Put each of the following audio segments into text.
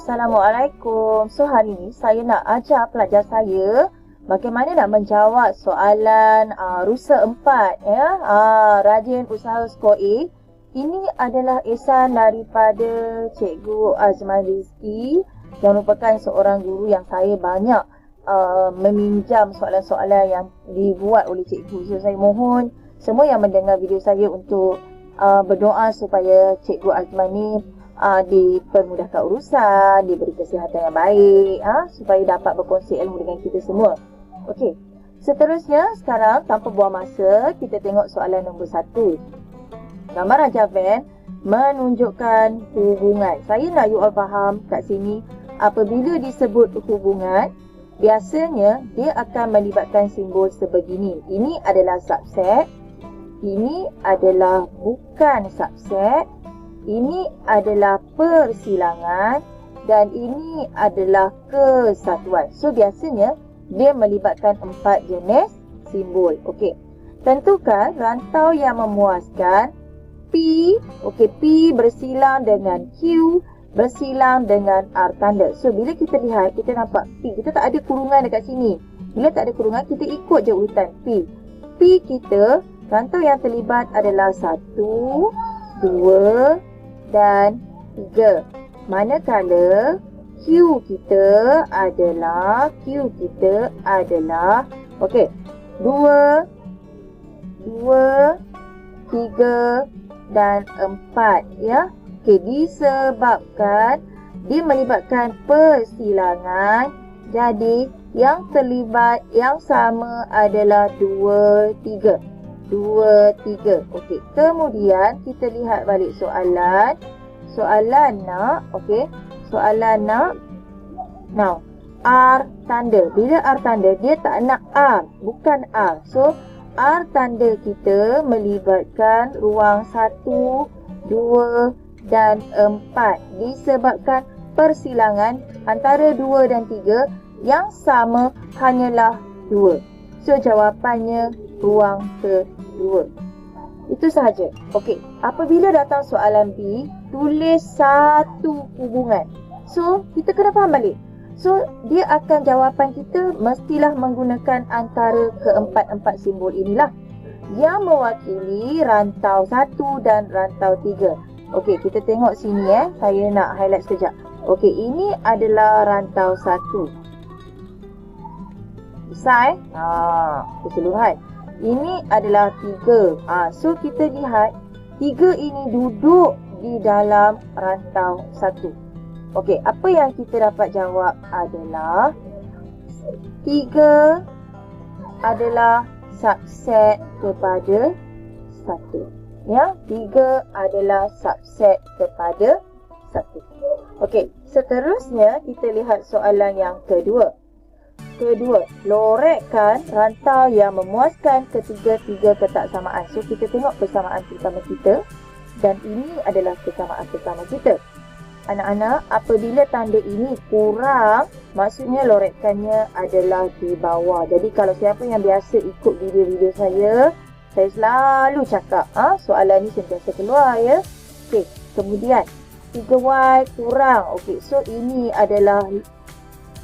Assalamualaikum. So hari ni saya nak ajar pelajar saya bagaimana nak menjawab soalan rusa 4 ya. Rajin usaha skor A. Ini adalah ihsan daripada Cikgu Azman Rizki yang merupakan seorang guru yang saya banyak meminjam soalan-soalan yang dibuat oleh cikgu. So saya mohon semua yang mendengar video saya untuk berdoa supaya Cikgu Azman ni dipermudahkan urusan, diberi kesihatan yang baik, supaya dapat berkongsi ilmu dengan kita semua. Okey. Seterusnya, sekarang tanpa buang masa, kita tengok soalan nombor 1. Gambar Raja Van menunjukkan hubungan. Saya nak you all faham kat sini, apabila disebut hubungan, biasanya dia akan melibatkan simbol sebegini. Ini adalah subset, ini adalah bukan subset, ini adalah persilangan dan ini adalah kesatuan. So biasanya dia melibatkan 4 jenis simbol. Okey. Tentukan rantau yang memuaskan P. Okey, P bersilang dengan Q bersilang dengan R tanda. So bila kita lihat, kita nampak P, kita tak ada kurungan dekat sini. Bila tak ada kurungan, kita ikut je urutan P. P kita, rantau yang terlibat adalah 1, 2 dan 3. Manakala Q kita adalah okey, 2, 3 dan 4 ya. Okey, disebabkan dia melibatkan persilangan, jadi yang terlibat yang sama adalah 2, 3. Okey, kemudian kita lihat balik soalan. Soalan nak, now R tanda. Bila R tanda, dia tak nak R, bukan R. So R tanda kita melibatkan ruang 1, 2 dan 4 disebabkan persilangan antara 2 dan 3 yang sama hanyalah 2. So jawapannya ruang kedua. Itu sahaja. Okey, apabila datang soalan B, tulis satu hubungan. So, kita kena faham balik. So, dia akan jawapan kita mestilah menggunakan antara keempat-empat simbol inilah yang mewakili rantau 1 dan rantau 3. Okey, kita tengok sini Saya nak highlight sekejap. Okey, ini adalah rantau 1. Besar keseluruhan. Ini adalah 3. So kita lihat 3 ini duduk di dalam rantau 1. Okey, apa yang kita dapat jawab adalah 3 adalah subset kepada 1. Ya, 3 adalah subset kepada 1. Okey, seterusnya kita lihat soalan yang kedua. Lorekkan rantau yang memuaskan ketiga-tiga ketaksamaan. So, kita tengok persamaan pertama kita dan ini adalah persamaan pertama kita. Anak-anak, apabila tanda ini kurang, maksudnya lorekkannya adalah di bawah. Jadi, kalau siapa yang biasa ikut video-video saya selalu cakap, soalan ni sentiasa keluar ya. Okey, kemudian 3Y kurang. Okey, so ini adalah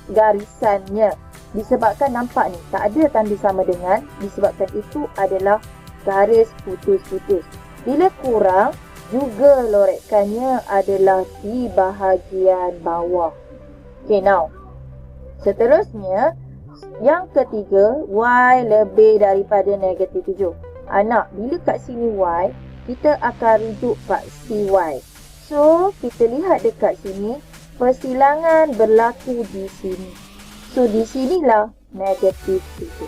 garisannya. Disebabkan nampak ni, tak ada tanda sama dengan, disebabkan itu adalah garis putus-putus. Bila kurang, juga lorekkannya adalah di bahagian bawah. Okay, now. Seterusnya, yang ketiga, Y lebih daripada negatif 7. Anak, bila kat sini Y, kita akan rujuk faksi Y. So, kita lihat dekat sini, persilangan berlaku di sini. So, di sinilah negatif 7.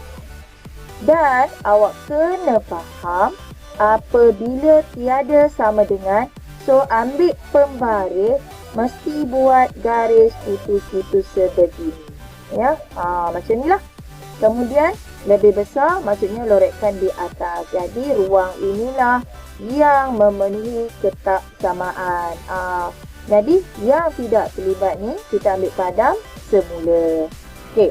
Dan awak kena faham apabila tiada sama dengan, so ambil pembaris, mesti buat garis putus-putus sebegini. Ya, macam inilah. Kemudian, lebih besar maksudnya lorekkan di atas. Jadi, ruang inilah yang memenuhi ketaksamaan. Jadi, yang tidak terlibat ni, kita ambil padam semula. Okey,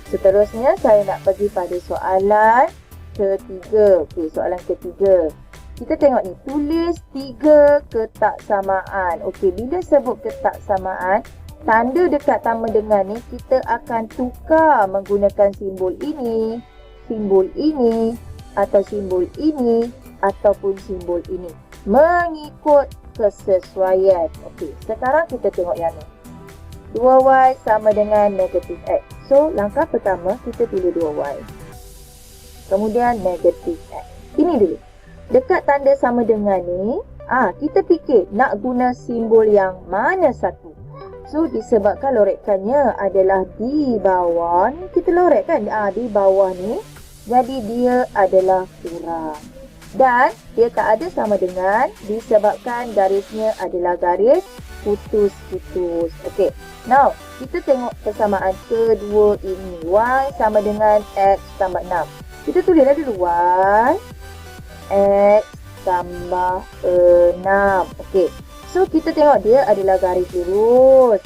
seterusnya saya nak pergi pada soalan ketiga. Okey, soalan ketiga. Kita tengok ni, tulis 3 ketaksamaan. Okey, bila sebut ketaksamaan, tanda dekat sama dengan ni kita akan tukar menggunakan simbol ini, atau simbol ini, ataupun simbol ini. Mengikut kesesuaian. Okey, sekarang kita tengok yang ni. 2y sama dengan negatif x. So, langkah pertama kita pilih 2y. Kemudian negatif x. Ini dulu. Dekat tanda sama dengan ni, kita fikir nak guna simbol yang mana satu. So, disebabkan lorekannya adalah di bawah ni, kita lorekkan di bawah ni. Jadi, dia adalah kurang. Dan, dia tak ada sama dengan disebabkan garisnya adalah garis putus-putus. Okey. Now, kita tengok persamaan kedua ini. Y sama dengan X tambah 6. Kita tulislah dulu Y. X tambah 6. Okey. So, kita tengok dia adalah garis lurus.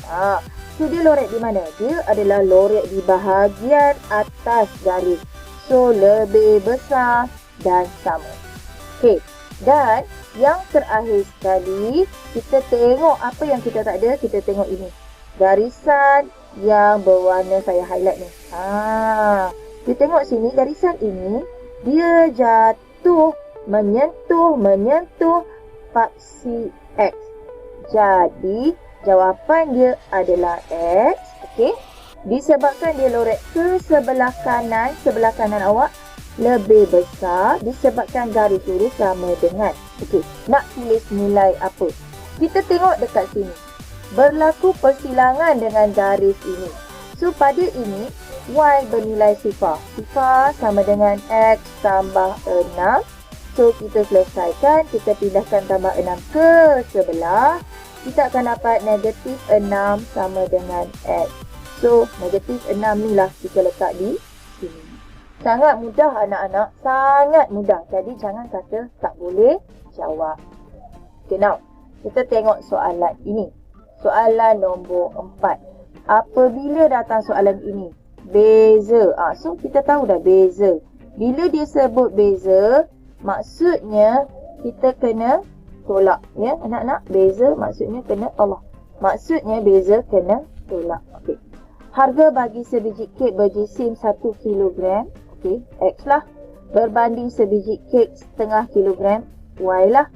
So, dia lorek di mana? Dia adalah lorek di bahagian atas garis. So, lebih besar dan sama. Okey. Dan, yang terakhir sekali, kita tengok apa yang kita tak ada. Kita tengok ini. Garisan yang berwarna saya highlight ni. Kita tengok sini, garisan ini, dia jatuh, menyentuh paksi X. Jadi, jawapan dia adalah X. Okey. Disebabkan dia lorek ke sebelah kanan awak lebih besar. Disebabkan garis lurus sama dengan. Okey. Nak tulis nilai apa? Kita tengok dekat sini. Berlaku persilangan dengan garis ini. So, pada ini, Y bernilai sifar. Sifar sama dengan X tambah 6. So, kita selesaikan. Kita pindahkan tambah 6 ke sebelah. Kita akan dapat negatif 6 sama dengan X. So, negatif 6 ni lah kita letak di sini. Sangat mudah anak-anak. Sangat mudah. Jadi, jangan kata tak boleh jawab. Okay, now. Kita tengok soalan ini. Soalan nombor 4. Apabila datang soalan ini, beza. So, kita tahu dah beza. Bila dia sebut beza, maksudnya kita kena tolak. Ya, anak-anak, beza maksudnya kena tolak. Maksudnya beza kena tolak. Okey. Harga bagi sebiji kek berjisim 1 kilogram. Okey, X lah. Berbanding sebiji kek setengah kilogram. Y lah.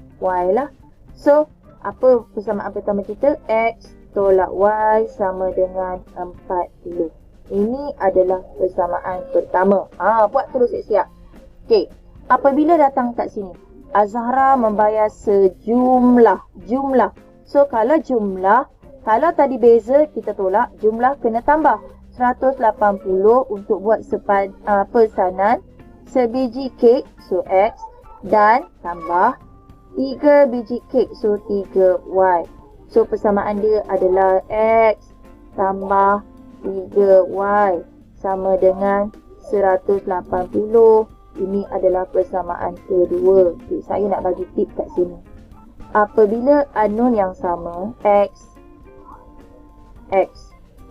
So, apa persamaan pertama kita? X tolak Y sama dengan 40. Ini adalah persamaan pertama. Buat terus siap-siap. Okey. Apabila datang kat sini, Azhara membayar sejumlah. Jumlah. So, kalau jumlah, kalau tadi beza, kita tolak. Jumlah kena tambah. 180 untuk buat pesanan. Sebiji kek, so X. Dan tambah 3 biji kek, so 3Y. So, persamaan dia adalah X tambah 3Y sama dengan 180. Ini adalah persamaan kedua. Okay, saya nak bagi tip kat sini. Apabila unknown yang sama, X.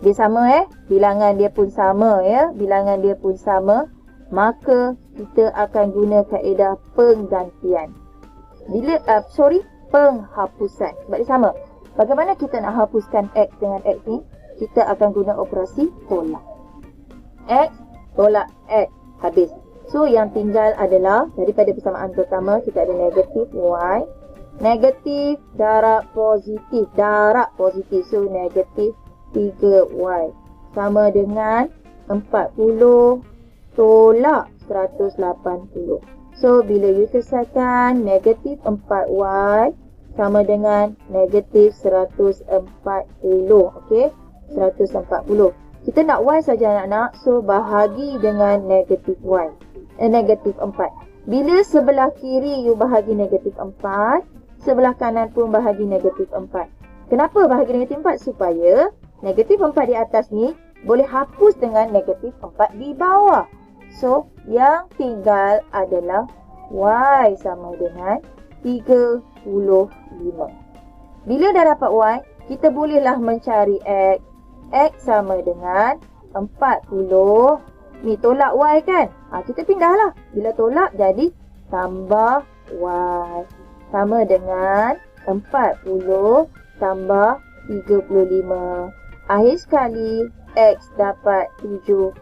Dia sama bilangan dia pun sama bilangan dia pun sama. Maka kita akan guna kaedah penggantian. Penghapusan. Sebab dia sama. Bagaimana kita nak hapuskan X dengan X ni? Kita akan guna operasi tolak. X tolak X. Habis. So, yang tinggal adalah, daripada persamaan pertama, kita ada negatif Y. Negatif darab positif. So, negatif 3Y. Sama dengan 40 tolak 180. So, bila you selesaikan, negatif 4Y sama dengan negatif 140. Okey, 140. Kita nak Y saja anak-anak. So, bahagi dengan negatif Y. Negatif 4. Bila sebelah kiri you bahagi negatif 4, sebelah kanan pun bahagi negatif 4. Kenapa bahagi negatif 4? Supaya negatif 4 di atas ni boleh hapus dengan negatif 4 di bawah. So, yang tinggal adalah Y sama dengan 35. Bila dah dapat Y, kita bolehlah mencari X. X sama dengan 40. Ni tolak Y kan? Kita pindahlah. Bila tolak jadi tambah Y. Sama dengan 40 tambah 35. Akhir sekali, X dapat 75.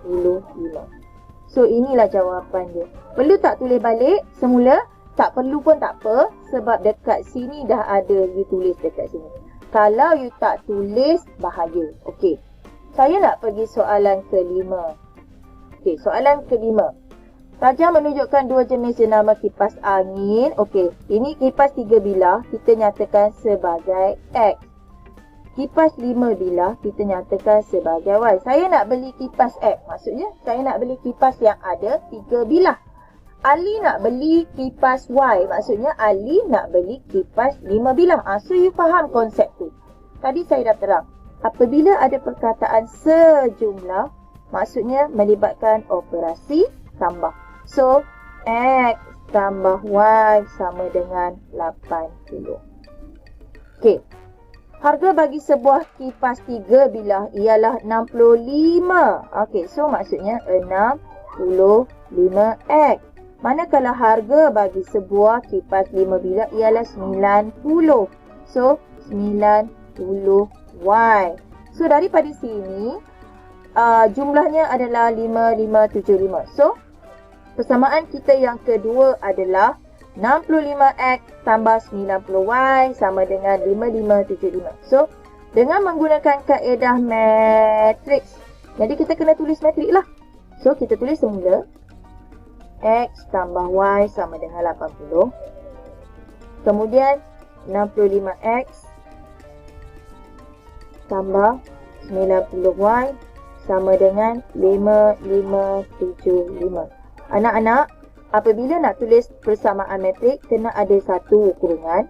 So, inilah jawapan dia. Perlu tak tulis balik semula? Tak perlu pun tak apa. Sebab dekat sini dah ada you tulis dekat sini. Kalau you tak tulis, bahaya. Okey. Saya nak pergi soalan kelima. Okey, soalan kelima. Rajah menunjukkan dua jenis jenama kipas angin. Okey, ini kipas 3 bilah kita nyatakan sebagai X. Kipas 5 bilah kita nyatakan sebagai Y. Saya nak beli kipas X. Maksudnya saya nak beli kipas yang ada 3 bilah. Ali nak beli kipas Y. Maksudnya Ali nak beli kipas 5 bilah. So you faham konsep tu. Tadi saya dah terang. Apabila ada perkataan sejumlah, maksudnya melibatkan operasi tambah. So, X tambah Y sama dengan 80. Okey. Harga bagi sebuah kipas 3 bilah ialah 65. Okey, so maksudnya 65X. Manakala harga bagi sebuah kipas 5 bilah ialah 90. So, 90Y. So, daripada sini, jumlahnya adalah 5575. So, persamaan kita yang kedua adalah 65X tambah 90Y sama dengan 5575. So, dengan menggunakan kaedah matriks, jadi kita kena tulis matrik lah. So, kita tulis semula X tambah Y sama dengan 80. Kemudian, 65X tambah 90Y sama dengan 5575. Anak-anak, apabila nak tulis persamaan matrik, kena ada satu kurungan.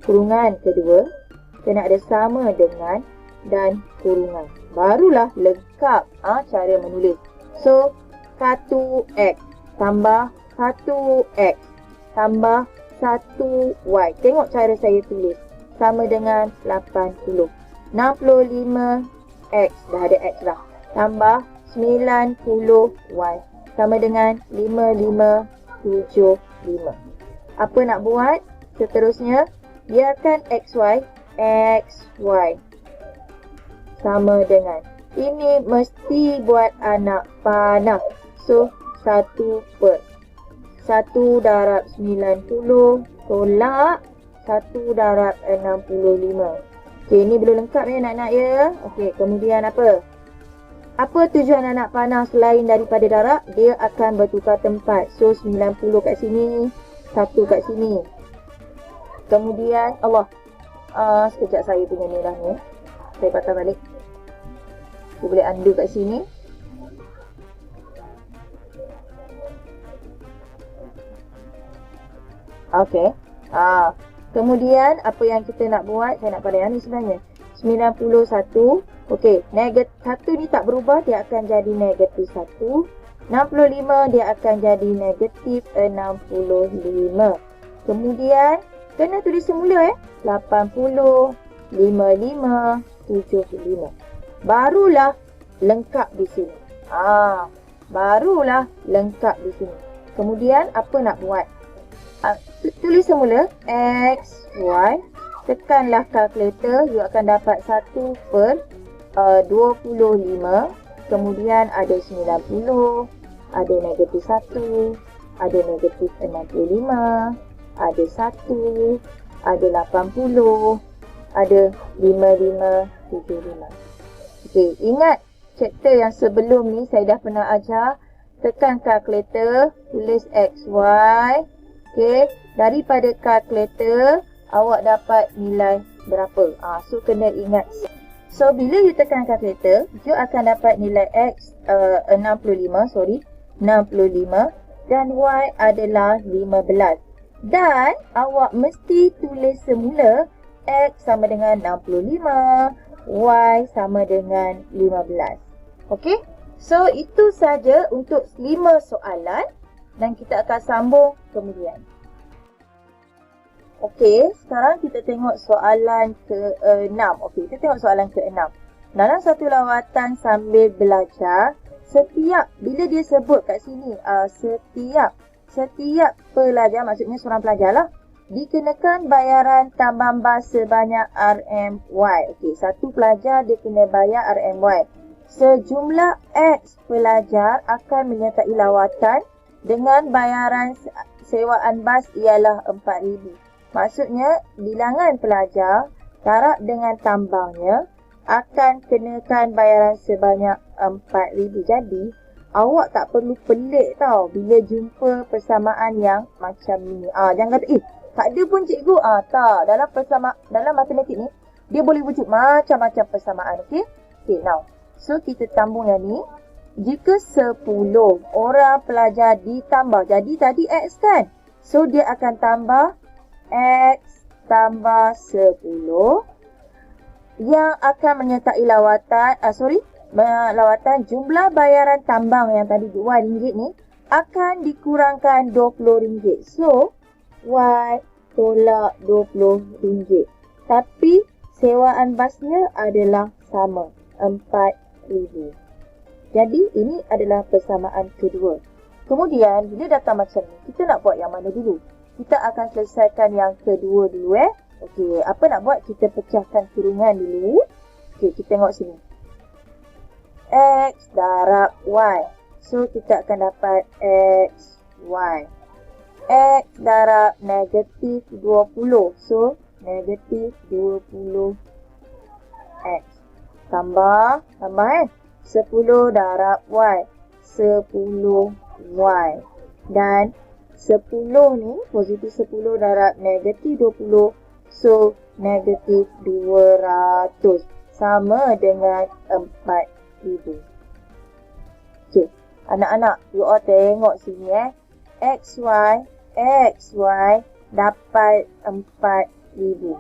Kurungan kedua, kena ada sama dengan dan kurungan. Barulah lengkap cara menulis. So, 1X tambah 1X tambah 1Y. Tengok cara saya tulis. Sama dengan 80. 65X, dah ada X dah. Tambah 90Y. Sama dengan 5575. Apa nak buat? Seterusnya, biarkan XY. XY. Sama dengan. Ini mesti buat anak panah. So, 1 per 1 darab 90 tolak 1 darab 65. Okey, ini belum lengkap ya anak-anak ya. Okey, kemudian apa? Apa tujuan anak panah selain daripada darab? Dia akan bertukar tempat. So, 90 kat sini, 1 kat sini. Kemudian, Allah. Sekejap saya punya ni dah ni. Saya patah balik. Saya boleh undo kat sini. Okey. Kemudian, apa yang kita nak buat? Saya nak pada yang ni sebenarnya. 91. Okey, negatif 1 ni tak berubah, dia akan jadi negatif 1. 65 dia akan jadi negatif 65. Kemudian, kena tulis semula 80, 55, 75. Barulah lengkap di sini. Barulah lengkap di sini. Kemudian, apa nak buat? Tulis semula X, Y. Tekanlah kalkulator, you akan dapat 1 per 25. Kemudian ada 90, ada negatif 1, ada negatif 65, ada 1, ada 80, ada 5575. Okey, ingat chapter yang sebelum ni saya dah pernah ajar. Tekan kalkulator, tulis XY. Okey, daripada kalkulator awak dapat nilai berapa? So kena ingat. So bila you tekan kalkulator, you akan dapat nilai X 65 dan Y adalah 15. Dan awak mesti tulis semula X sama dengan 65, Y sama dengan 15. Okey? So itu saja untuk 5 soalan dan kita akan sambung kemudian. Okey, sekarang kita tengok soalan ke-6. Okey, kita tengok soalan ke-6. Dalam satu lawatan sambil belajar, bila dia sebut kat sini, setiap pelajar, maksudnya seorang pelajar lah, dikenakan bayaran tambang bas sebanyak RMY. Okey, satu pelajar dia kena bayar RMY. Sejumlah X pelajar akan menyertai lawatan dengan bayaran sewaan bas ialah RM4,000. Maksudnya, bilangan pelajar darab dengan tambangnya akan kenakan bayaran sebanyak RM4,000. Jadi, awak tak perlu pelik tau bila jumpa persamaan yang macam ni. Jangan kata, tak ada pun cikgu. Tak. Dalam matematik ni, dia boleh wujud macam-macam persamaan. Okey? Okey, now. So, kita sambung yang ni. Jika 10 orang pelajar ditambah. Jadi, tadi X kan? So, dia akan tambah X tambah 10 yang akan menyertai lawatan jumlah bayaran tambang yang tadi RM2 ni akan dikurangkan RM20. So, Y tolak RM20. Tapi, sewaan basnya adalah sama, RM4,000. Jadi, ini adalah persamaan kedua. Kemudian, bila datang macam ni, kita nak buat yang mana dulu? Kita akan selesaikan yang kedua dulu Okey, apa nak buat? Kita pecahkan kurungan dulu. Okey, kita tengok sini. X darab Y. So, kita akan dapat X, Y. X darab negatif 20. So, negatif 20 X. Tambah 10 darab Y. 10 Y. Dan 10 ni, positif 10 darab negatif 20. So, negatif 200. Sama dengan 4,000. Okey, anak-anak, you all tengok sini XY dapat 4,000.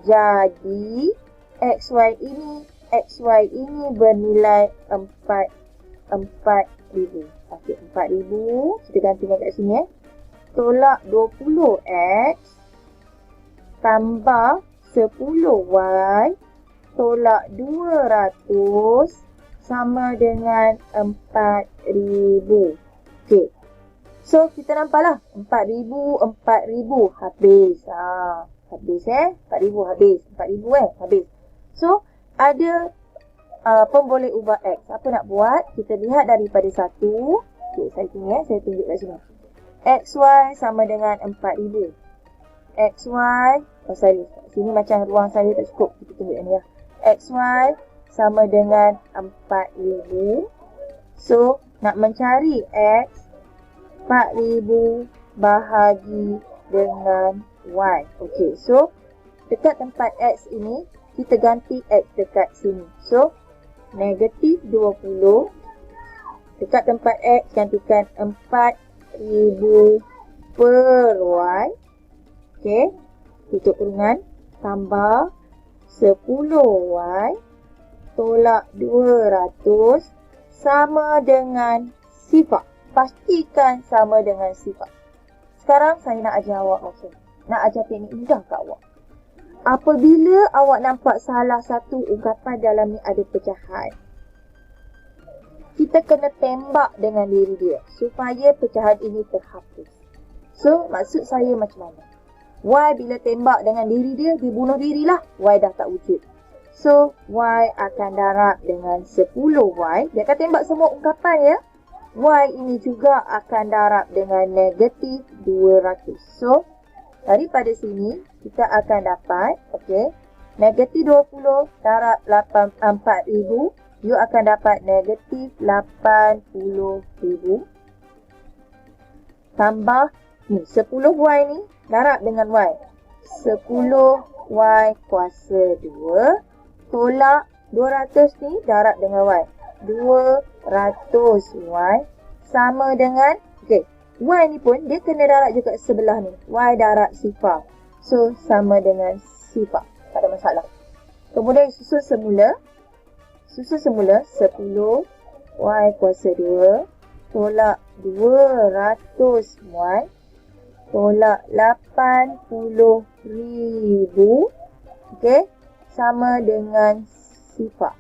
Jadi, XY ini bernilai 4,000. Okey, 4,000. Kita gantikan kat sini Tolak 20X tambah 10Y tolak 200 sama dengan 4,000. Okey. So, kita nampaklah 4,000 habis. Habis 4,000 habis. 4,000 habis. So, ada pun boleh ubah X. Apa nak buat? Kita lihat daripada 1. Okey, saya tunjuk kat sini. XY sama dengan 4,000. XY, sini macam ruang saya tak cukup. Kita tunjuk yang ni XY sama dengan 4,000. So, nak mencari X, 4,000 bahagi dengan Y. Okey, so, dekat tempat X ini, kita ganti X dekat sini. So, negatif 20. Dekat tempat X, gantikan 4,000 per Y. Okey, tutup kurungan. Tambah 10Y tolak 200 sama dengan sifar. Pastikan sama dengan sifar. Sekarang saya nak ajar awak macam ni. Nak ajar teknik mudah kat awak. Apabila awak nampak salah satu ungkapan dalam ni ada pecahan, kita kena tembak dengan diri dia supaya pecahan ini terhapus. So, maksud saya macam mana? Y bila tembak dengan diri dia, dia bunuh dirilah. Y dah tak wujud. So, Y akan darab dengan 10Y. Dia akan tembak semua ungkapan ya. Y ini juga akan darab dengan negatif 200. So, daripada sini, kita akan dapat, okey, negatif 20 darab 4,000. You akan dapat negatif 80,000. Tambah, ni 10Y ni, darab dengan Y. 10Y kuasa 2. Tolak 200 ni darab dengan Y. 200Y sama dengan, okey, Y ni pun dia kena darab juga sebelah ni. Y darab sifar. So, sama dengan sifar. Tak ada masalah. Kemudian susun semula. 10Y kuasa 2. Tolak 200Y. Tolak 80,000. Okey. Sama dengan sifar.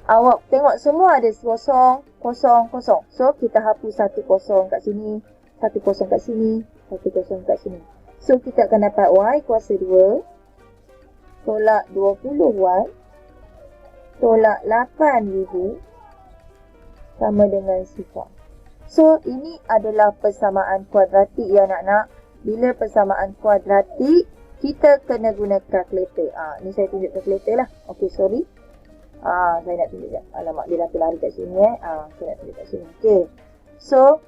Awak tengok semua ada kosong, kosong, kosong. So, kita hapus 1 kosong kat sini, 1 kosong kat sini, 1 kosong kat sini. So, kita akan dapat Y kuasa 2 tolak 20Y tolak 8,000 sama dengan sifar. So, ini adalah persamaan kuadratik ya anak-anak. Bila persamaan kuadratik, kita kena guna kalkulator. Ni saya tunjuk kalkulator lah. Okey, sorry. Saya nak tunjuk sekejap. Alamak, dia dah terlari kat sini saya nak tunjuk kat sini. Okey. So,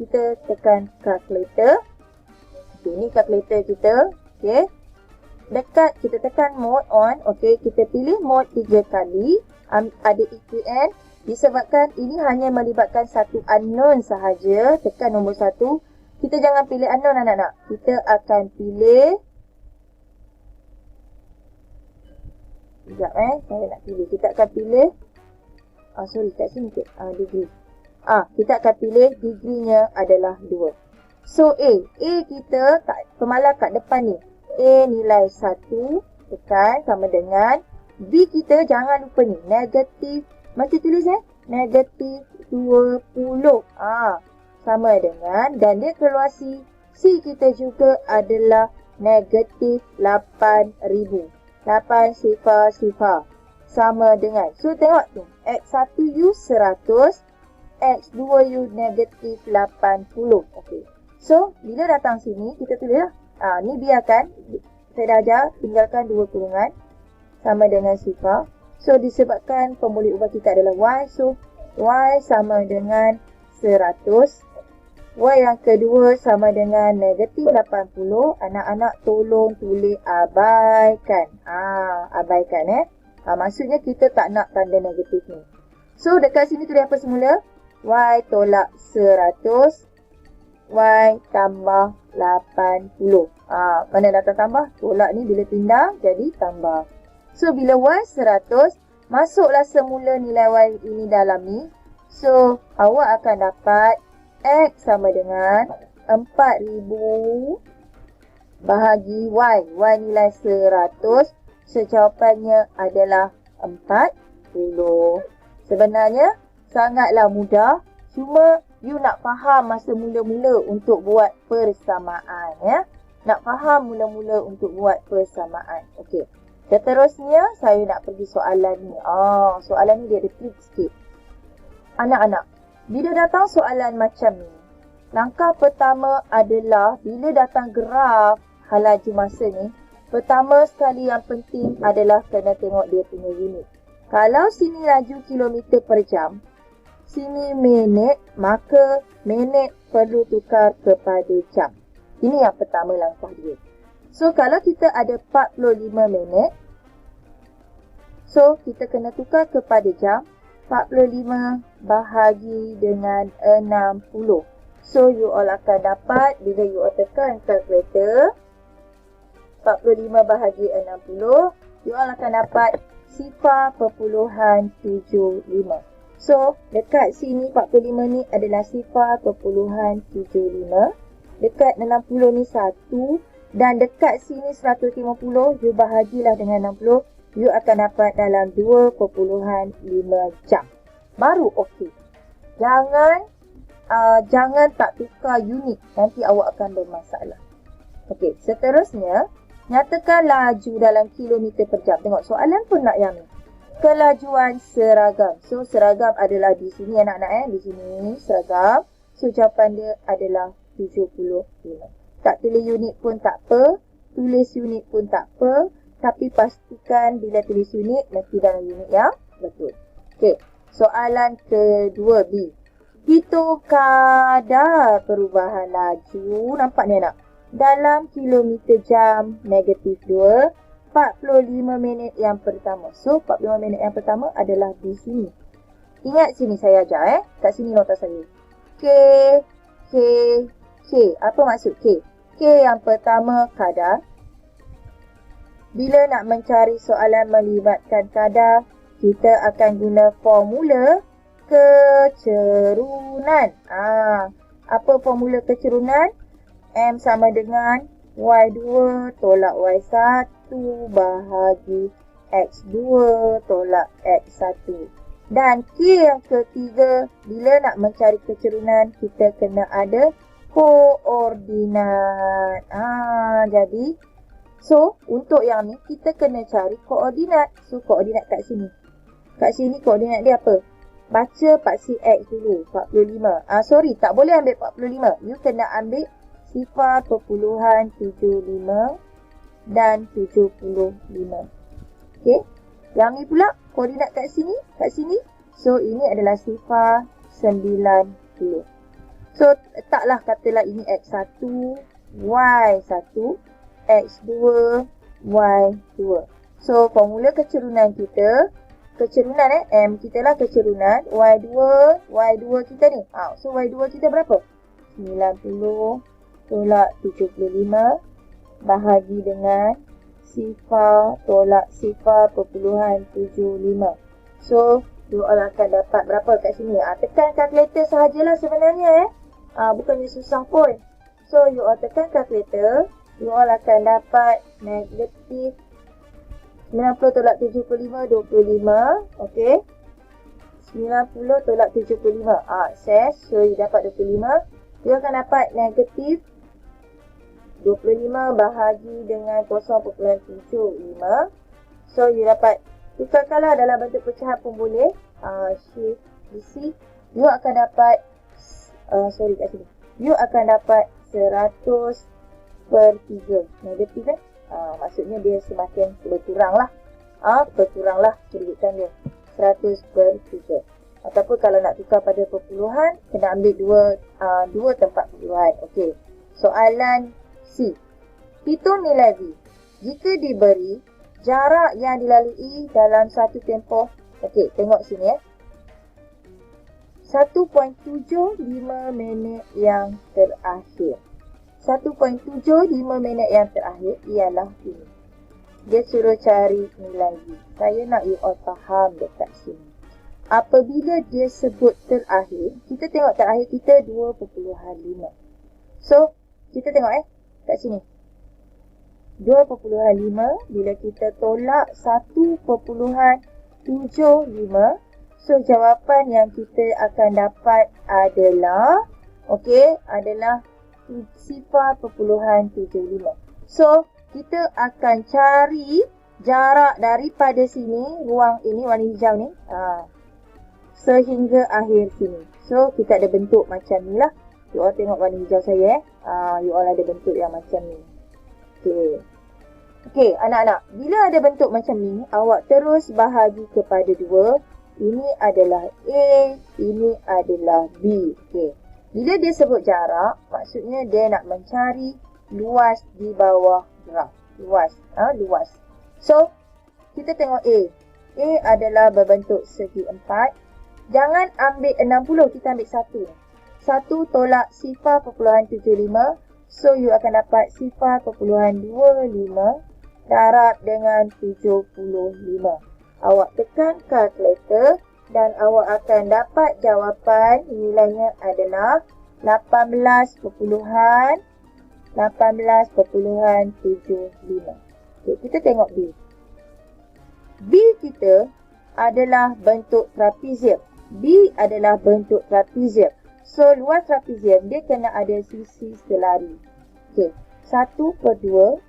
kita tekan kalkulator. Okey, ni kalkulator kita. Okey. Dekat kita tekan mode on. Okey, kita pilih mode 3 kali. Ada EQN. Disebabkan ini hanya melibatkan satu unknown sahaja. Tekan nombor 1. Kita jangan pilih unknown anak-anak. Kita akan pilih. Sekejap saya nak pilih. Kita akan pilih. Sorry, kat sini ke? Degree. Kita akan pilih degree-nya adalah 2. So, A kita tak pemalas kat depan ni. A nilai 1 tekan sama dengan B kita jangan lupa ni negatif, macam tulis negatif 20 sama dengan, dan dia keluar C kita juga adalah negatif 8,000 8 sifar sama dengan, so tengok tu X1U 100 X2U negatif 80. Okey. So bila datang sini kita tulis lah. Ni biarkan, saya dah ajar, tinggalkan 2 kurungan sama dengan sifar. So disebabkan formula ubah kita adalah Y, so Y sama dengan 100. Y yang kedua sama dengan negatif 80. Anak-anak tolong tulis abaikan. Abaikan maksudnya kita tak nak tanda negatif ni. So dekat sini tulis apa semula? Y tolak 100. Y tambah 80. Mana datang tambah? Tolak ni bila pindah jadi tambah. So bila Y 100, masuklah semula nilai Y ini dalam ni. So awak akan dapat X sama dengan 4,000 bahagi Y. Y nilai 100. So jawapannya adalah 40. Sebenarnya sangatlah mudah. Cuma you nak faham masa mula-mula untuk buat persamaan ya. Nak faham mula-mula untuk buat persamaan. Okey. Seterusnya saya nak pergi soalan ni. Soalan ni dia ada trik sikit. Anak-anak, bila datang soalan macam ni, langkah pertama adalah bila datang graf laju masa ni, pertama sekali yang penting adalah kena tengok dia punya unit. Kalau sini laju kilometer per jam, sini minit, maka minit perlu tukar kepada jam. Ini yang pertama langkah dia. So, kalau kita ada 45 minit, so kita kena tukar kepada jam. 45 bahagi dengan 60. So, you all akan dapat, bila you all tekan kalkulator, 45 bahagi 60, you all akan dapat 0.75. So, dekat sini 45 ni adalah 0.75. Dekat 60 ni 1. Dan dekat sini 150, you bahagilah dengan 60. You akan dapat dalam 2.5 jam. Baru okey. Jangan tak tukar unit. Nanti awak akan bermasalah. Okey, seterusnya, nyatakan laju dalam kilometer per jam. Tengok soalan pun nak yang ni. Kelajuan seragam. So, seragam adalah di sini anak-anak Di sini seragam. So, jawapan dia adalah 75. Tak tulis unit pun tak apa. Tulis unit pun tak apa. Tapi pastikan bila tulis unit, mesti dalam unit yang betul. Okey, soalan kedua B. Hitung kadar perubahan laju. Nampak ni anak? Dalam kilometer jam negatif 2. 45 minit yang pertama. So, 45 minit yang pertama adalah di sini. Ingat sini saya ajar Kat sini nota saya. K. Apa maksud K? K yang pertama kadar. Bila nak mencari soalan melibatkan kadar, kita akan guna formula kecerunan. Apa formula kecerunan? M sama dengan Y2 tolak Y1 bahagi X2 tolak X1. Dan K yang ketiga, bila nak mencari kecerunan, kita kena ada koordinat. Jadi, so untuk yang ni kita kena cari koordinat. So koordinat kat sini. Kat sini koordinat dia apa? Baca paksi X dulu, 45. Sorry, tak boleh ambil 45. You kena ambil 0.75 dan 75. Okey. Yang ni pula koordinat kat sini, So ini adalah 90. So letaklah katalah ini X1, Y1, X2, Y2. So formula kecerunan kita, M kita lah kecerunan, Y2 kita ni. So Y2 kita berapa? 90 tolak 75 bahagi dengan sifar tolak 0.75. So, you all akan dapat berapa kat sini? Tekan kalkulator sahajalah sebenarnya bukannya susah pun. So, you all tekan kalkulator, you all akan dapat negatif 90 tolak 75, 25. Okay. 90 tolak 75. Access. So, you dapat 25. You akan dapat negatif 25 bahagi dengan 0.75. So, you dapat tukarkanlah dalam bentuk pecahan pun boleh. Shift isi. You akan dapat kat sini. You akan dapat 100/3. Negatif maksudnya dia semakin berkurang lah. Berkurang lah kedudukan dia. 100/3. Ataupun kalau nak tukar pada perpuluhan, kena ambil dua tempat perpuluhan. Okey. Soalan C. Hitung nilai V jika diberi jarak yang dilalui dalam satu tempoh. Okey, tengok sini 1.75 minit yang terakhir. 1.75 minit yang terakhir ialah ini. Dia suruh cari nilai V. Saya nak you all faham dekat sini. Apabila dia sebut terakhir, kita tengok terakhir kita 2.5. So, kita tengok kat sini. 2.5 bila kita tolak 1.75. So, jawapan yang kita akan dapat adalah adalah 0.75. So, kita akan cari jarak daripada sini, ruang ini, warna hijau ni, sehingga akhir sini. So, kita ada bentuk macam ni lah. You all tengok warna hijau saya you all ada bentuk yang macam ni. Okey, anak-anak. Bila ada bentuk macam ni, awak terus bahagi kepada 2. Ini adalah A, ini adalah B. Okey. Bila dia sebut jarak, maksudnya dia nak mencari luas di bawah graf. Luas. So, kita tengok A. A adalah berbentuk segi 4. Jangan ambil 60, kita ambil 1. 1 tolak 0.75. So, you akan dapat 0.25 darab dengan 75. Awak tekan kalkulator dan awak akan dapat jawapan nilainya adalah 18.75. Okay, kita tengok B. B kita adalah bentuk trapezium. B adalah bentuk trapezium. So, luas trapezium dia kena ada sisi selari. Okey, 1/2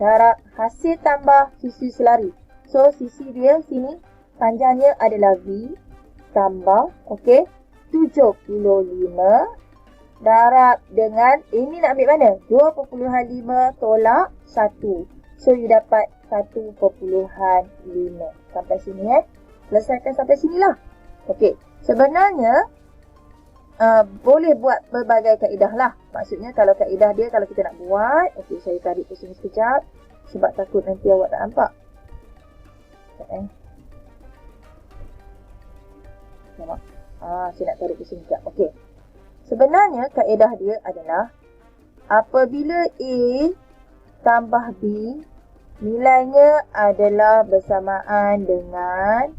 darab hasil tambah sisi selari. So, sisi dia sini panjangnya adalah V tambah 75 darab dengan ini nak ambil mana? 2.5 tolak 1. So, you dapat 1.5. Sampai sini selesaikan sampai sinilah. Okey, sebenarnya boleh buat berbagai kaedah lah. Maksudnya kalau kaedah dia, kalau kita nak buat, saya tarik ke sini sekejap sebab takut nanti awak tak nampak. Nampak? Saya nak tarik ke sini sekejap. Okey. Sebenarnya kaedah dia adalah apabila A tambah B, nilainya adalah bersamaan dengan,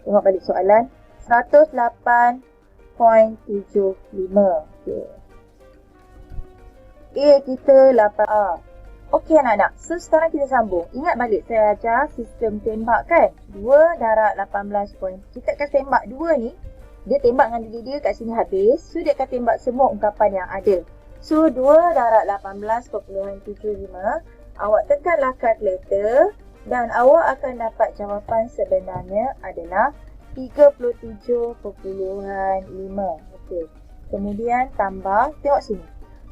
tengok balik soalan, 108.75. Okey. A kita 8A. Okey anak-anak. So sekarang kita sambung. Ingat balik saya ajar sistem tembak kan? 2 darab 18 point. Kita akan tembak 2 ni. Dia tembak dengan diri dia kat sini habis. So, dia akan tembak semua ungkapan yang ada. So, 2 darab 18.75. Awak tekanlah kalkulator dan awak akan dapat jawapan sebenarnya adalah 37.5. Okey. Kemudian tambah, tengok sini.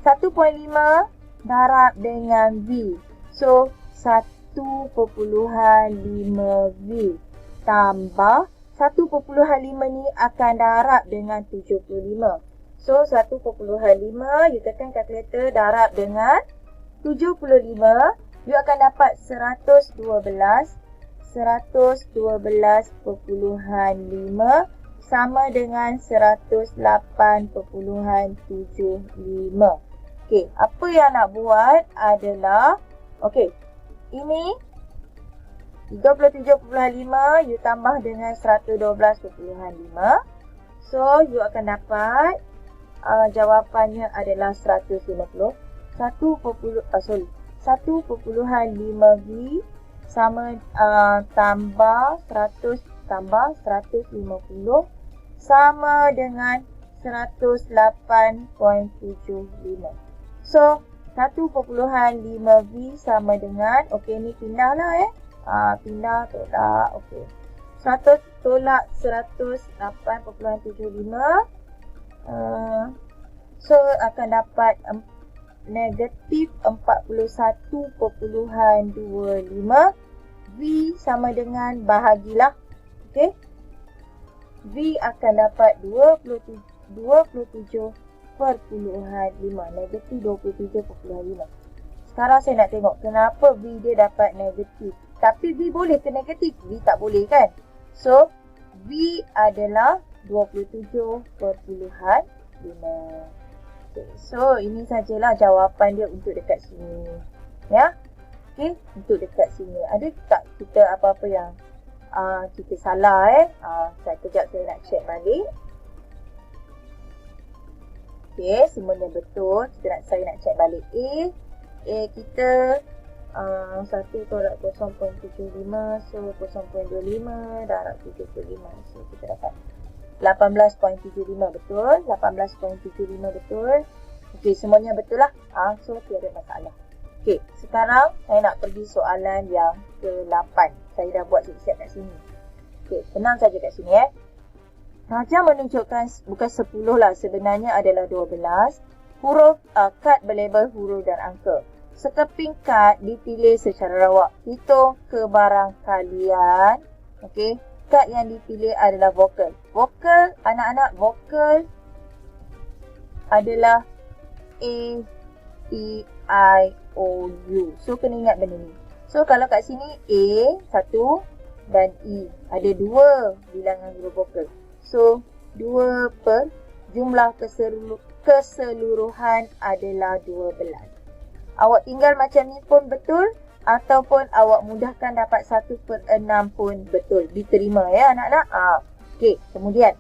1.5 darab dengan V. So, 1.5V tambah 1.5 ni akan darab dengan 75. So, 1.5, you tekan kalkulator darab dengan 75. You akan dapat 112.5 sama dengan 108.75. Okey, apa yang nak buat adalah, okey, ini 37.5 you tambah dengan 112.5. So, you akan dapat jawapannya adalah 150. 1.5V sama tambah 100 tambah 150 sama dengan 108.75. So, 1.5V sama dengan, okey, ni pindah lah pindah, tolak, okey. 100 tolak 108.75. So, akan dapat negatif 41.25. V sama dengan bahagilah. Okey. V akan dapat 27.5. Negatif 27.5. Sekarang saya nak tengok kenapa V dia dapat negatif. Tapi V boleh ke negatif? V tak boleh kan? So, V adalah 27.5. Okay, so ini sajalah jawapan dia untuk dekat sini. Ya. Okey, untuk dekat sini. Ada tak kita apa-apa yang kita salah kejap saya nak check balik. Okey, semuanya betul. Saya nak check balik A kita 1 tolak 0.75. So 0.25 darab 75. So kita dapat 18.75 betul. 18.75 betul. Okey, semuanya betul lah. So tiada masalah. Okey, sekarang saya nak pergi soalan yang ke-8. Saya dah buat siap-siap kat sini. Okey, tenang saja kat sini Raja menunjukkan bukan 10 lah, sebenarnya adalah 12 huruf kad berlabel huruf dan angka. Sekeping kad dipilih secara rawak. Hitung kebarangkalian. Okey, kad yang dipilih adalah vokal. Vokal, anak-anak, vokal adalah A, E, I, O, U. So, kena ingat benda ni. So, kalau kat sini A, 1 dan E. Ada 2 bilangan huruf vokal. So, 2 per jumlah keseluruhan adalah 12. Awak tinggal macam ni pun betul. Ataupun awak mudahkan dapat 1/6 pun betul. Diterima ya anak-anak. Okey, kemudian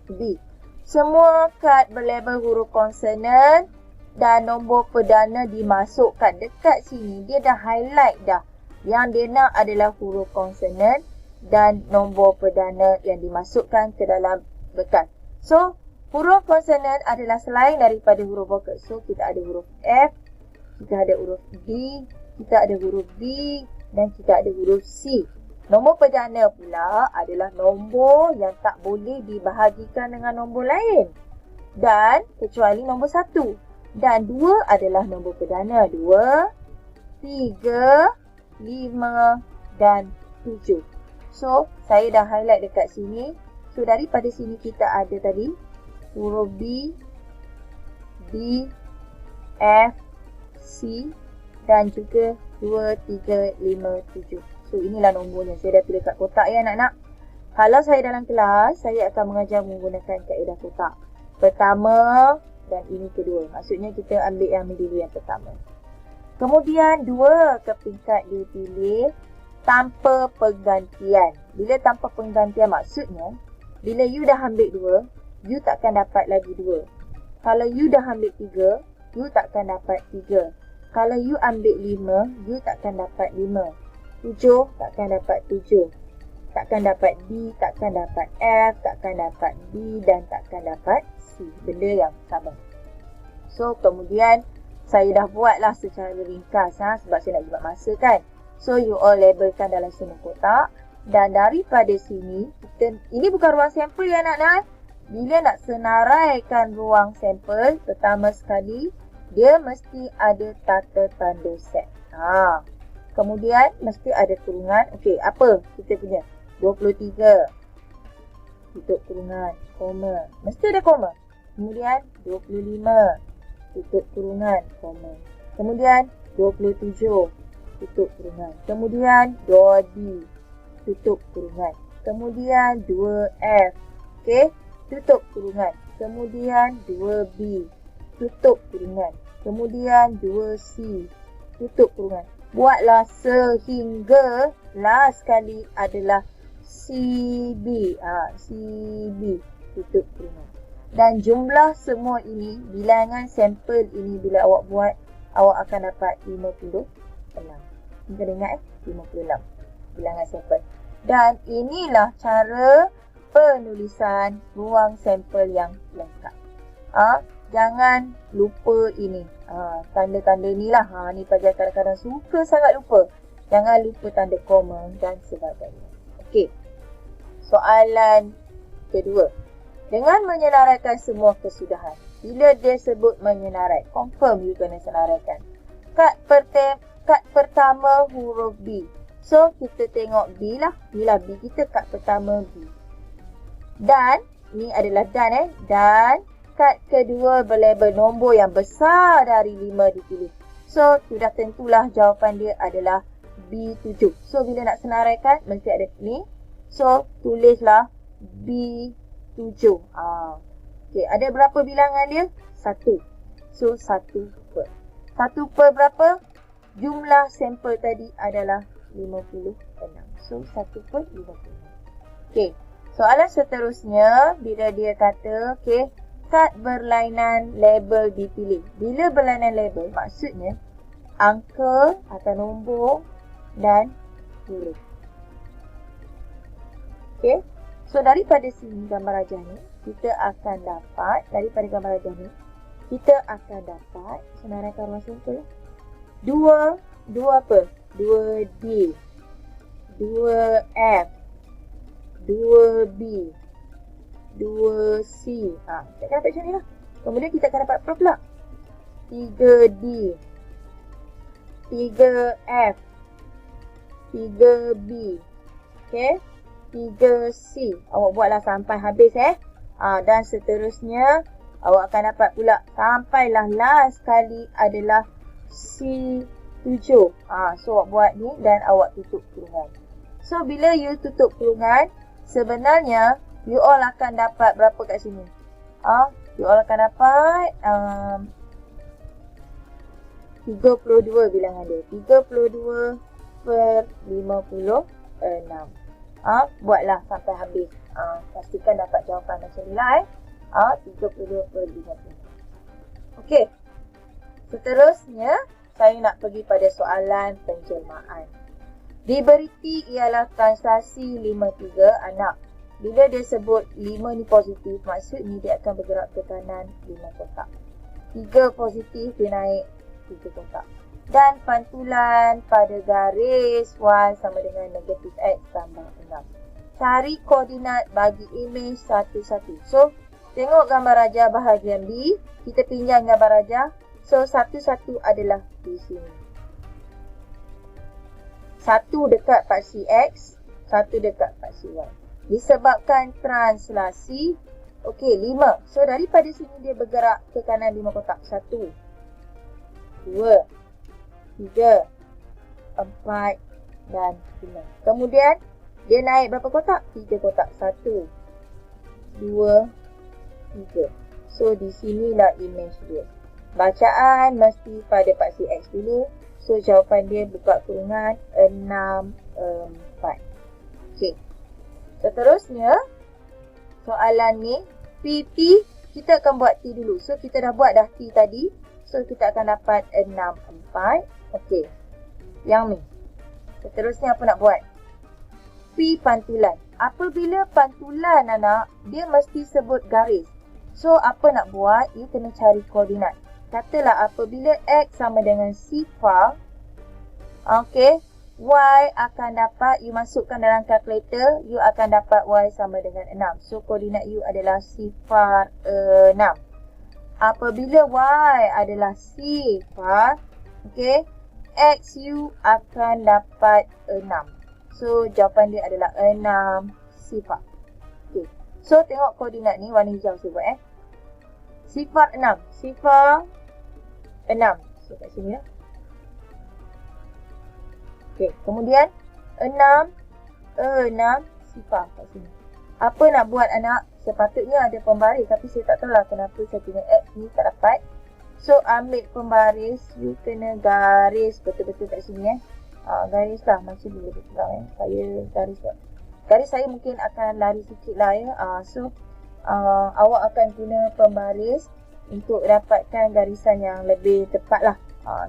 B. Semua kad berlabel huruf konsonan dan nombor perdana dimasukkan. Dekat sini dia dah highlight dah. Yang dia nak adalah huruf konsonan dan nombor perdana yang dimasukkan ke dalam bekas. So, huruf konsonan adalah selain daripada huruf vokal. So, kita ada huruf F, kita ada huruf D, kita ada huruf B dan kita ada huruf C. Nombor perdana pula adalah nombor yang tak boleh dibahagikan dengan nombor lain. Dan kecuali nombor 1. Dan 2 adalah nombor perdana. 2, 3, 5 dan 7. So, saya dah highlight dekat sini. So, daripada sini kita ada tadi huruf B, D, F, C dan juga 2, 3, 5, 7. So, inilah nombornya. Saya dah tulis kat kotak ya anak-anak. Kalau saya dalam kelas, saya akan mengajar menggunakan kaedah kotak. Pertama dan ini kedua. Maksudnya kita ambil dulu yang pertama. Kemudian 2 keping kad dipilih tanpa penggantian. Bila tanpa penggantian maksudnya, bila you dah ambil 2, you takkan dapat lagi 2. Kalau you dah ambil 3, you takkan dapat 3. Kalau you ambil 5, you takkan dapat 5. 7 takkan dapat 7. takkan dapat D, takkan dapat F, takkan dapat B dan takkan dapat C. Benda yang sama. So, kemudian saya dah buatlah secara ringkas sebab saya nak jimat masa kan. So, you all labelkan dalam semua kotak. Dan daripada sini, ini bukan ruang sampel ya anak-anak. Bila nak senaraikan ruang sampel, pertama sekali, dia mesti ada tata tanda set. Kemudian, mesti ada kurungan. Okey, apa kita punya? 23. Tutup kurungan, koma. Mesti ada koma. Kemudian, 25. Tutup kurungan, koma. Kemudian, 27. Tutup kurungan. Kemudian, 2D. Tutup kurungan. Kemudian, 2F. Okey. Tutup kurungan. Kemudian 2B. Tutup kurungan. Kemudian 2C. Tutup kurungan. Buatlah sehingga last sekali adalah CB. CB. Tutup kurungan. Dan jumlah semua ini, bilangan sampel ini bila awak buat, awak akan dapat 56. Kena ingat 56. Bilangan sampel. Dan inilah cara penulisan ruang sampel yang lengkap. Jangan lupa ini. Tanda-tanda ni lah. Ni pelajar kadang-kadang suka sangat lupa. Jangan lupa tanda koma dan sebagainya. Okey. Soalan kedua. Dengan menyenaraikan semua kesudahan. Bila dia sebut menyenarai, confirm you kena senaraikan. Kad pertama huruf B. So, kita tengok B lah. Bila B kita kad pertama B. Dan, ni adalah dan Dan, kad kedua berlabel nombor yang besar dari 5 dipilih. So, sudah tentulah jawapan dia adalah B7. So, bila nak senaraikan, mesti ada ni. So, tulislah B7. Okay, ada berapa bilangan dia? 1. So, 1 per. 1 per berapa? Jumlah sampel tadi adalah 56. So, 1 per 56. Okay. Soalan seterusnya, bila dia kata, okay, kad berlainan label dipilih. Bila berlainan label, maksudnya angka atau nombor dan huruf. Okay. So, daripada sini gambar rajah ni, kita akan dapat, senaraikan ruang sampel. 2 apa? 2D, 2F, 2B, 2C. Kita akan dapat macam ni lah. Kemudian kita akan dapat apa pula? 3D, 3F, 3B, okay? 3C. Awak buatlah sampai habis dan seterusnya awak akan dapat pula sampailah last sekali adalah C7. So awak buat ni dan awak tutup kurungan. So bila you tutup kurungan, sebenarnya you all akan dapat berapa kat sini? You all akan dapat 32 bilangan dia. 32 per 56. Buatlah sampai habis. Pastikan dapat jawapan macam ni lah 32 per 56. Okey. Seterusnya, saya nak pergi pada soalan penjelmaan. Diberi ialah translasi 53 anak. Bila dia sebut 5 ni positif, maksudnya dia akan bergerak ke kanan 5 kotak. 3 positif, dia naik 3 kotak. Dan pantulan pada garis Y sama dengan negatif X tambah 6. Cari koordinat bagi imej satu-satu. So, tengok gambar rajah bahagian B. Kita pinjam gambar rajah. So, satu-satu adalah di sini. Satu dekat paksi X, satu dekat paksi Y. Disebabkan translasi, okey, 5. So, daripada sini dia bergerak ke kanan 5 kotak. 1, 2, 3, 4 dan 5. Kemudian, dia naik berapa kotak? 3 kotak. 1, 2, 3. So, di sinilah imej dia. Bacaan mesti pada paksi X dulu. So, jawapan dia buka kurungan 6, 4. Okey. Seterusnya, soalan ni, PT, kita akan buat T dulu. So, kita dah buat dah T tadi. So, kita akan dapat 6, 4. Okey. Yang ni. Seterusnya, apa nak buat? P pantulan. Apabila pantulan anak, dia mesti sebut garis. So, apa nak buat? You kena cari koordinat. Katalah apabila X sama dengan sifar, okay, Y akan dapat, you masukkan dalam kalkulator, you akan dapat Y sama dengan 6. So, koordinat you adalah sifar 6. Apabila Y adalah sifar, okay, X you akan dapat 6. So, jawapan dia adalah 6 sifar. Okay. So, tengok koordinat ni, warna hijau saya buat Sifar 6. Sifar 6. So, kat sini lah. Okay, kemudian 6 sifar kat sini. Apa nak buat anak? Sepatutnya ada pembaris, tapi saya tak tahu lah kenapa saya punya X ni tak dapat. So, ambil pembaris, you kena garis betul-betul kat sini garis lah, macam ni lebih kurang Saya garis buat. Garis saya mungkin akan lari sikit lah So, awak akan guna pembaris untuk dapatkan garisan yang lebih tepat lah.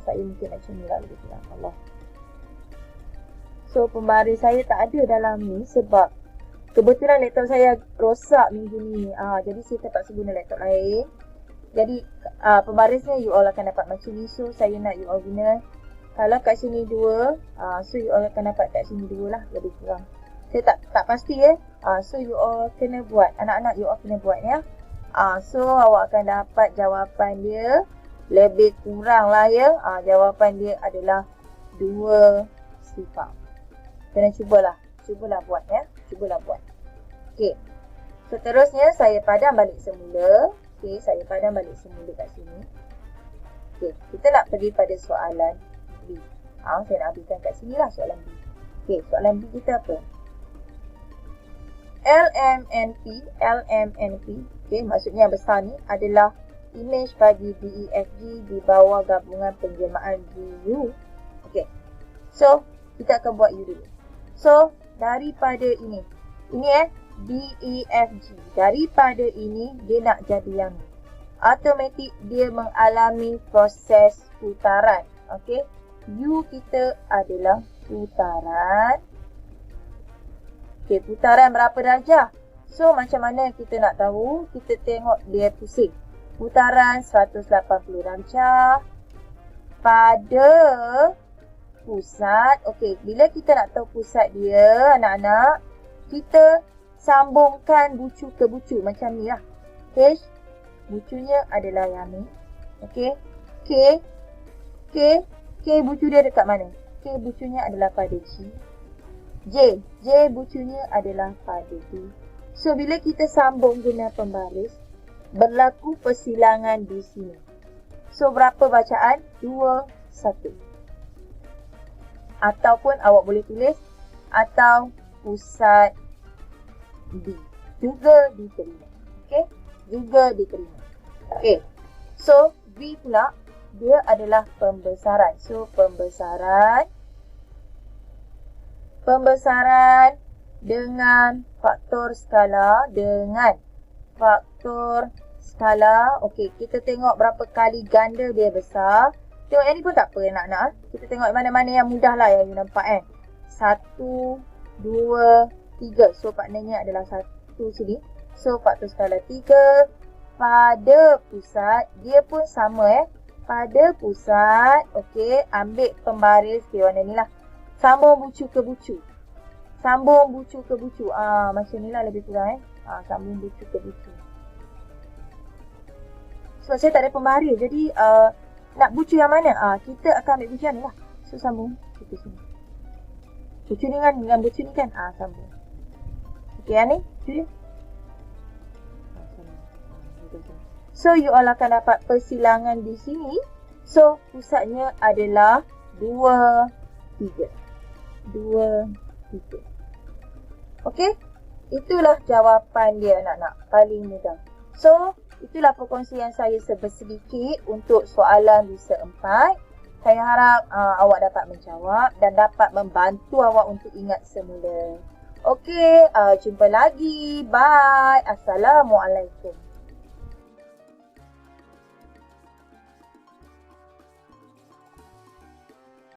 Saya mungkin macam ni lah lebih kurang. Allah. So, pembaris saya tak ada dalam ni sebab kebetulan laptop saya rosak minggu ni. Jadi, saya terpaksa guna laptop lain. Jadi, pembarisnya you all akan dapat macam ni. So, saya nak you all guna. Kalau kat sini 2, so you all akan dapat kat sini 2 lah, lebih kurang. Saya tak pasti So, you all kena buat. Anak-anak you all kena buat So, awak akan dapat jawapan dia lebih kurang lah jawapan dia adalah 2 sifar. Kena cubalah buat Cubalah buat. Okey. Seterusnya, saya padam balik semula. Okey, saya padam balik semula kat sini. Okey, kita nak pergi pada soalan B. Saya nak habiskan kat sini lah soalan B. Okey, soalan B kita apa? LMNP. Okey, maksudnya yang besar ni adalah imej bagi DEFG di bawah gabungan penjelmaan U. Okey. So, kita akan buat U dulu. So, daripada ini DEFG. Daripada ini, dia nak jadi yang ni. Automatik dia mengalami proses putaran. Okey. U kita adalah putaran. Okey, putaran berapa darjah? So, macam mana kita nak tahu? Kita tengok dia pusing. Putaran 180 darjah pada pusat. Okey, bila kita nak tahu pusat dia, anak-anak, kita sambungkan bucu ke bucu macam ni lah. H, bucunya adalah yang ni. Okey, K bucu dia dekat mana? K bucunya adalah pada G. J bucunya adalah pada D. So, bila kita sambung guna pembaris, berlaku persilangan di sini. So, berapa bacaan? 2, 1. Ataupun awak boleh tulis atau pusat D. Juga diterima. Okey? Juga diterima. Okey. So, V pula, dia adalah pembesaran. So, pembesaran dengan faktor skala. Okey, kita tengok berapa kali ganda dia besar. Tengok yang ni pun tak apa anak-anak. Kita tengok mana-mana yang mudah lah yang you nampak 1, 2, 3. So, maknanya adalah 1 sini. So, faktor skala 3. Pada pusat, dia pun sama pada pusat. Okey, ambil pembaris warna ni lah. Sambung bucu ke bucu. Macam ni lah lebih kurang sambung bucu ke bucu. Sebab saya tak ada pembaris, jadi nak bucu yang mana? Kita akan ambil bucu yang ni lah. So, sambung bucu sini. Bucu ni dengan bucu ni kan? Sambung. Okey, yang ni bucu dia. So, you all akan dapat persilangan di sini. So, pusatnya adalah 2, 3. Okey? Itulah jawapan dia anak-anak. Paling mudah. So, itulah perkongsian saya sedikit untuk soalan Busa 4. Saya harap awak dapat menjawab dan dapat membantu awak untuk ingat semula. Okey, jumpa lagi. Bye. Assalamualaikum.